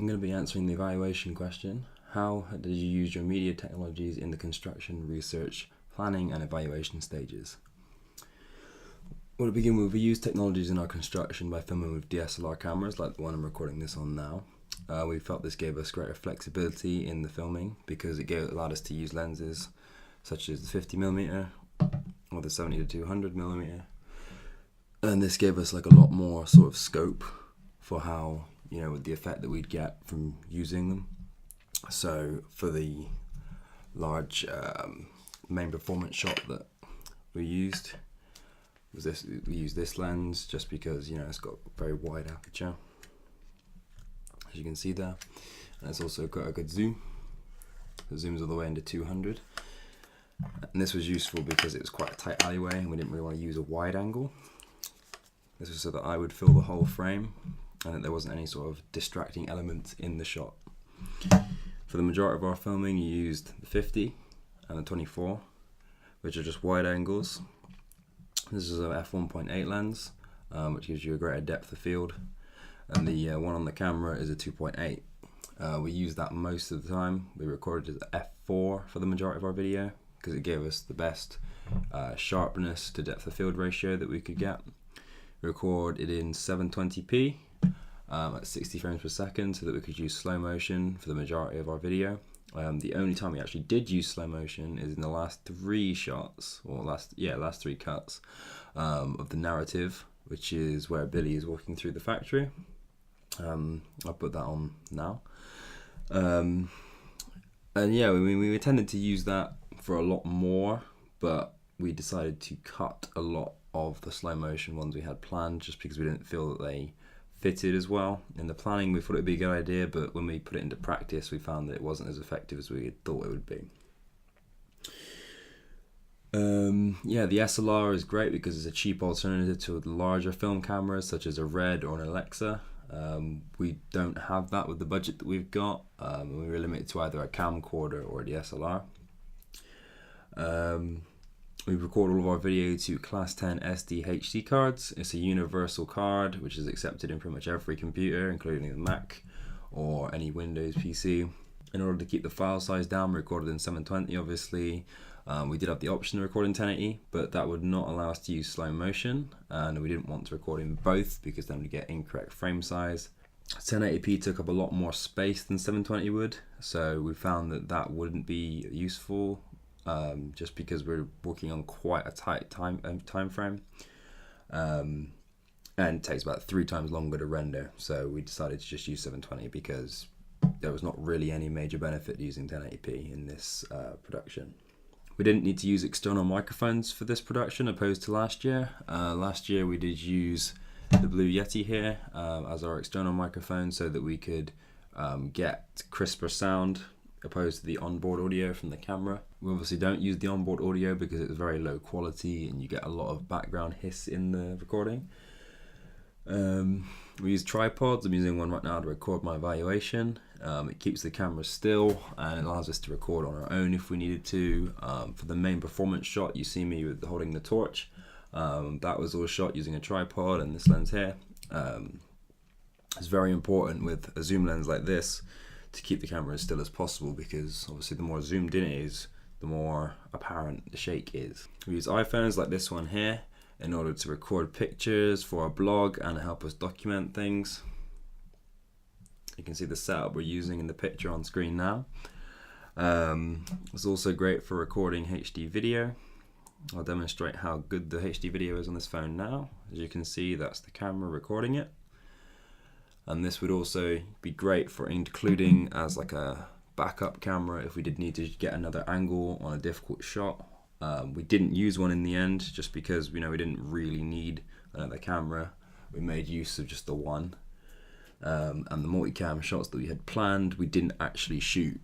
I'm going to be answering the evaluation question. How did you use your media technologies in the construction, research, planning and evaluation stages? Well, to begin with, we use technologies in our construction by filming with DSLR cameras like the one I'm recording this on now. We felt this gave us greater flexibility in the filming because it allowed us to use lenses such as the 50mm or the 70 to 200mm, and this gave us like a lot more sort of scope for how, the effect that we'd get from using them. So for the large main performance shot that we used, we used this lens just because it's got a very wide aperture, as you can see there, and it's also got a good zoom. It zooms all the way into 200, and this was useful because it was quite a tight alleyway and we didn't really want to use a wide angle. This was so that I would fill the whole frame and that there wasn't any sort of distracting element in the shot. For the majority of our filming, you used the 50 and the 24, which are just wide angles. This is an f1.8 lens, which gives you a greater depth of field, and the one on the camera is a 2.8. We use that most of the time. We recorded at f4 for the majority of our video because it gave us the best sharpness to depth of field ratio that we could get. We record it in 720p at 60 frames per second so that we could use slow motion for the majority of our video. The only time we actually did use slow motion is in the last three shots, or last three cuts of the narrative, which is where Billy is walking through the factory. I'll put that on now. And yeah, we intended to use that for a lot more, but we decided to cut a lot of the slow motion ones we had planned just because we didn't feel that they fitted as well. In the planning we thought it'd be a good idea, but when we put it into practice we found that it wasn't as effective as we thought it would be. The SLR is great because it's a cheap alternative to the larger film cameras such as a Red or an Alexa. We don't have that with the budget that we've got, and we were limited to either a camcorder or a DSLR. We record all of our video to Class 10 SD HD cards. It's a universal card which is accepted in pretty much every computer, including the Mac or any Windows PC. In order to keep the file size down, we recorded in 720 obviously. We did have the option to record in 1080, but that would not allow us to use slow motion, and we didn't want to record in both because then we get incorrect frame size. 1080p took up a lot more space than 720 would, so we found that that wouldn't be useful. Just because we're working on quite a tight time frame, and it takes about 3 times longer to render, so we decided to just use 720 because there was not really any major benefit to using 1080p in this production. We didn't need to use external microphones for this production opposed to last year. Last year we did use the Blue Yeti here as our external microphone so that we could get crisper sound opposed to the onboard audio from the camera. We obviously don't use the onboard audio because it's very low quality and you get a lot of background hiss in the recording. We use tripods. I'm using one right now to record my evaluation. It keeps the camera still and it allows us to record on our own if we needed to. For the main performance shot, you see me holding the torch. That was all shot using a tripod and this lens here. It's very important with a zoom lens like this to keep the camera as still as possible because obviously the more zoomed in it is, the more apparent the shake is. We use iPhones like this one here in order to record pictures for our blog and help us document things. You can see the setup we're using in the picture on screen now. It's also great for recording HD video. I'll demonstrate how good the HD video is on this phone now. As you can see, that's the camera recording it. And this would also be great for including as like a backup camera if we did need to get another angle on a difficult shot. We didn't use one in the end just because we didn't really need another camera. We made use of just the one. And the multicam shots that we had planned, we didn't actually shoot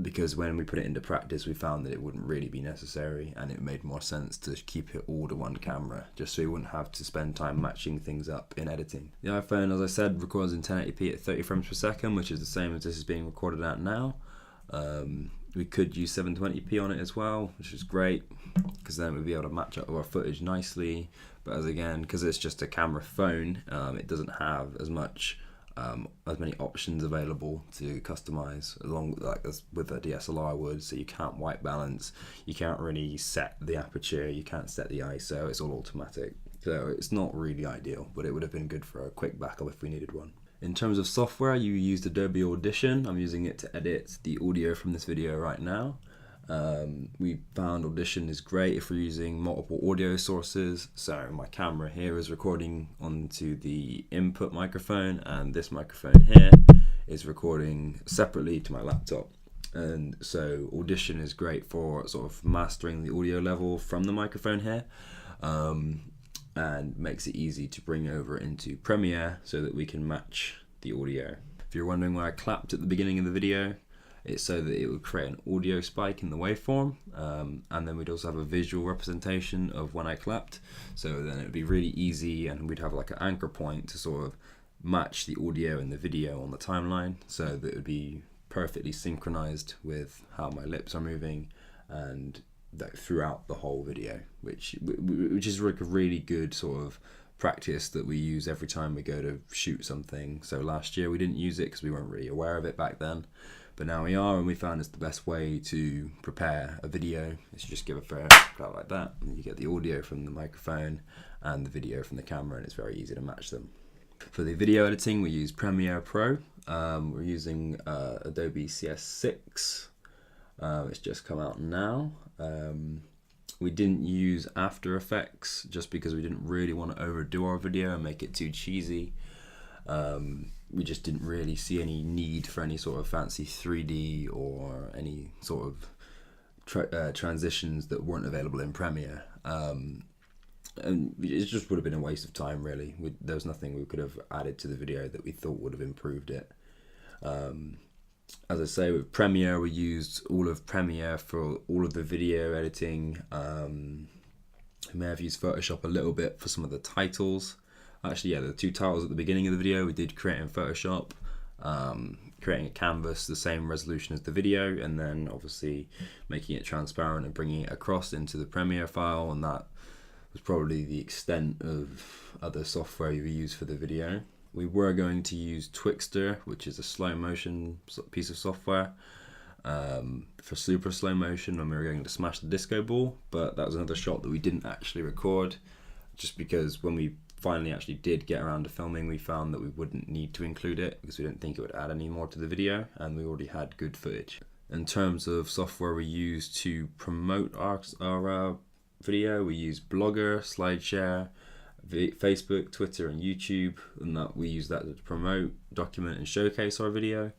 because when we put it into practice we found that it wouldn't really be necessary and it made more sense to keep it all to one camera just so we wouldn't have to spend time matching things up in editing. The iPhone, as I said, records in 1080p at 30 frames per second, which is the same as this is being recorded at now. We could use 720p on it as well, which is great because then we'd be able to match up our footage nicely, but as again, because it's just a camera phone, it doesn't have as much as many options available to customize along as with a DSLR would. So you can't white balance, you can't really set the aperture, you can't set the ISO, it's all automatic. So it's not really ideal, but it would have been good for a quick backup if we needed one. In terms of software, you used Adobe Audition. I'm using it to edit the audio from this video right now. We found Audition is great if we're using multiple audio sources. So my camera here is recording onto the input microphone, and this microphone here is recording separately to my laptop. And so Audition is great for sort of mastering the audio level from the microphone here, and makes it easy to bring over into Premiere so that we can match the audio. If you're wondering why I clapped at the beginning of the video, it's so that it would create an audio spike in the waveform, and then we'd also have a visual representation of when I clapped, so then it would be really easy, and we'd have like an anchor point to sort of match the audio and the video on the timeline, so that it would be perfectly synchronized with how my lips are moving and throughout the whole video, which is like a really good sort of practice that we use every time we go to shoot something. So last year we didn't use it because we weren't really aware of it back then, but now we are, and we found it's the best way to prepare a video is to just give a fair clap like that, and you get the audio from the microphone and the video from the camera, and it's very easy to match them. For the video editing, we use Premiere Pro. We're using Adobe CS6. It's just come out now. We didn't use After Effects just because we didn't really want to overdo our video and make it too cheesy. We just didn't really see any need for any sort of fancy 3D or any sort of transitions that weren't available in Premiere. And it just would have been a waste of time, really. There was nothing we could have added to the video that we thought would have improved it. As I say, with Premiere, we used all of Premiere for all of the video editing. We may have used Photoshop a little bit for some of the titles. Actually, yeah, the two titles at the beginning of the video we did create in Photoshop, creating a canvas the same resolution as the video, and then obviously making it transparent and bringing it across into the Premiere file, and that was probably the extent of other software you use for the video. We were going to use Twixtor, which is a slow motion piece of software, for super slow motion when we were going to smash the disco ball, but that was another shot that we didn't actually record, just because when we finally actually did get around to filming, we found that we wouldn't need to include it because we didn't think it would add any more to the video, and we already had good footage. In terms of software we use to promote our video, we use Blogger, SlideShare, Facebook, Twitter, and YouTube, and that we use that to promote, document, and showcase our video.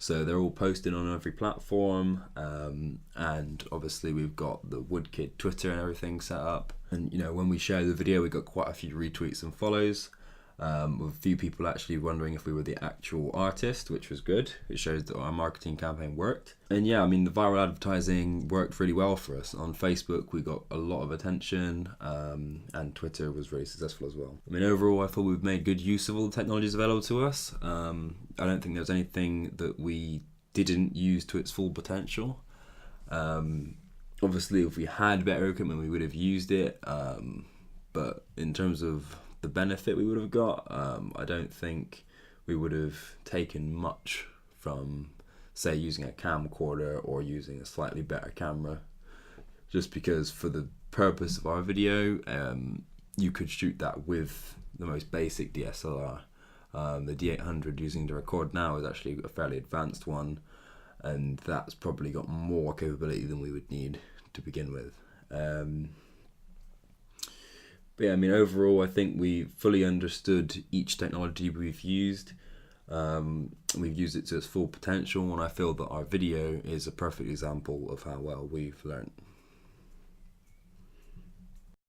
So they're all posted on every platform, and obviously we've got the Woodkid Twitter and everything set up. And you know, when we share the video, we got quite a few retweets and follows, with a few people actually wondering if we were the actual artist, which was good. It shows that our marketing campaign worked. And yeah, I mean, the viral advertising worked really well for us. On Facebook, we got a lot of attention, and Twitter was really successful as well. I mean, overall, I thought we've made good use of all the technologies available to us. I don't think there's anything that we didn't use to its full potential. Obviously, if we had better equipment, we would have used it. But in terms of the benefit we would have got, I don't think we would have taken much from, say, using a camcorder or using a slightly better camera, just because for the purpose of our video, you could shoot that with the most basic DSLR. The D800 using to record now is actually a fairly advanced one, and that's probably got more capability than we would need to begin with. But yeah, I mean, overall, I think we fully understood each technology we've used. We've used it to its full potential, and I feel that our video is a perfect example of how well we've learned.